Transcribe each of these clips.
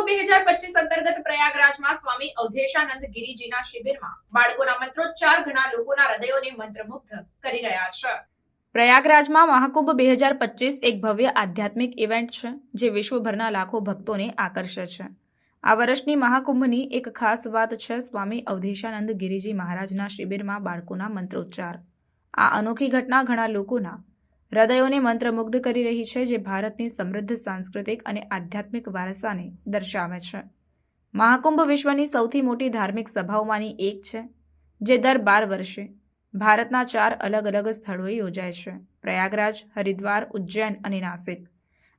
મહાકુંભ 2025 અંતર્ગત પ્રયાગરાજમાં સ્વામી અવધેશાનંદ ગિરિજીના શિબિરમાં બાળકોના મંત્રોચ્ચાર ઘણા લોકોના હૃદયોને મંત્રમુગ્ધ કરી રહ્યા છે। પ્રયાગરાજમાં મહાકુંભ 2025 એક ભવ્ય આધ્યાત્મિક ઇવેન્ટ છે જે વિશ્વભરના લાખો ભક્તોને આકર્ષે છે। આ વર્ષની મહાકુંભની એક ખાસ વાત છે સ્વામી અવધેશાનંદ ગિરિજી મહારાજના શિબિરમાં બાળકોના મંત્રોચ્ચાર। આ અનોખી ઘટના ઘણા લોકોના હૃદયોને મંત્રમુગ્ધ કરી રહી છે, જે ભારતની સમૃદ્ધ સાંસ્કૃતિક અને આધ્યાત્મિક વારસાને દર્શાવે છે। મહાકુંભ વિશ્વની સૌથી મોટી ધાર્મિક સભાઓમાંની એક છે, જે દર 12 વર્ષે ભારતના 4 અલગ અલગ સ્થળોએ યોજાય છે: પ્રયાગરાજ, હરિદ્વાર, ઉજ્જૈન અને નાસિક।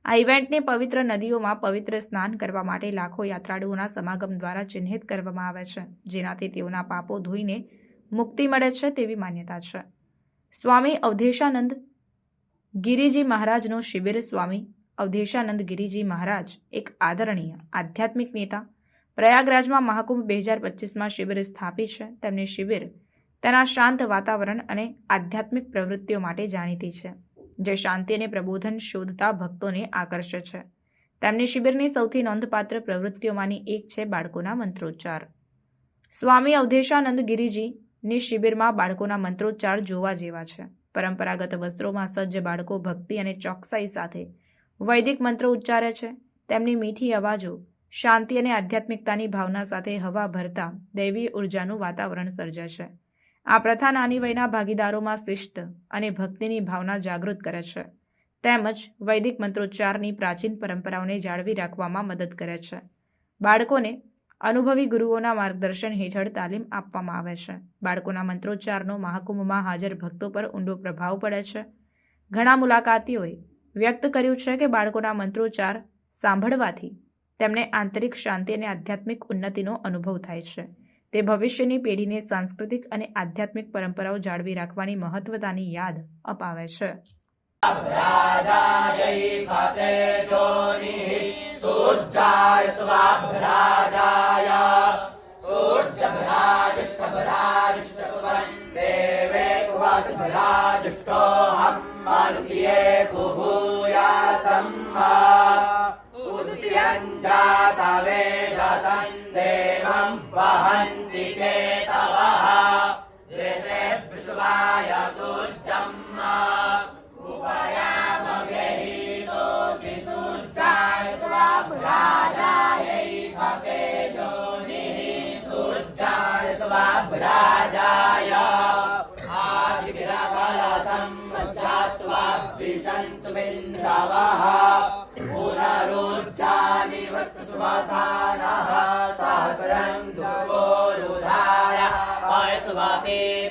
આ ઇવેન્ટને પવિત્ર નદીઓમાં પવિત્ર સ્નાન કરવા માટે લાખો યાત્રાળુઓના સમાગમ દ્વારા ચિહ્નિત કરવામાં આવે છે, જેનાથી તેઓના પાપો ધોઈને મુક્તિ મળે છે તેવી માન્યતા છે। સ્વામી અવધેશાનંદ ગિરિજી મહારાજનો શિબિર। સ્વામી અવધેશાનંદ ગિરિજી મહારાજ એક આદરણીય આધ્યાત્મિક નેતા પ્રયાગરાજમાં મહાકુંભ 2025માં શિબિર સ્થાપી છે। તેમની શિબિર તેના શાંત વાતાવરણ અને આધ્યાત્મિક પ્રવૃત્તિઓ માટે જાણીતી છે, જે શાંતિ અને પ્રબોધન શોધતા ભક્તોને આકર્ષે છે। તેમની શિબિરની સૌથી નોંધપાત્ર પ્રવૃત્તિઓમાંની એક છે બાળકોના મંત્રોચ્ચાર। સ્વામી અવધેશાનંદ ગિરિજીની શિબિરમાં બાળકોના મંત્રોચ્ચાર જોવા જેવા છે। પરંપરાગત વસ્ત્રોમાં સજ્જ બાળકો ભક્તિ અને ચોકસાઈ સાથે વૈદિક મંત્રો ઉચ્ચારે છે। તેમની મીઠી અવાજો શાંતિ અને આધ્યાત્મિકતાની ભાવના સાથે હવા ભરતા દૈવી ઉર્જાનું વાતાવરણ સર્જે છે। આ પ્રથા નાની વયના ભાગીદારોમાં શિસ્ત અને ભક્તિની ભાવના જાગૃત કરે છે, તેમજ વૈદિક મંત્રોચ્ચારની પ્રાચીન પરંપરાઓને જાળવી રાખવામાં મદદ કરે છે। બાળકોને અનુભવી ગુરુઓના માર્ગદર્શન હેઠળ તાલીમ આપવામાં આવે છે। બાળકોના મંત્રોચ્ચારનો મહાકુંભમાં હાજર ભક્તો પર ઊંડો પ્રભાવ પડે છે। ઘણા મુલાકાતીઓએ વ્યક્ત કર્યું છે કે બાળકોના મંત્રોચ્ચાર સાંભળવાથી તેમને આંતરિક શાંતિ અને આધ્યાત્મિક ઉન્નતિનો અનુભવ થાય છે। તે ભવિષ્યની પેઢીને સાંસ્કૃતિક અને આધ્યાત્મિક પરંપરાઓ જાળવી રાખવાની મહત્વતાની યાદ અપાવે છે।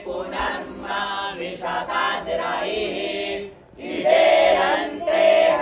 पुनर्मा विशताद्रैः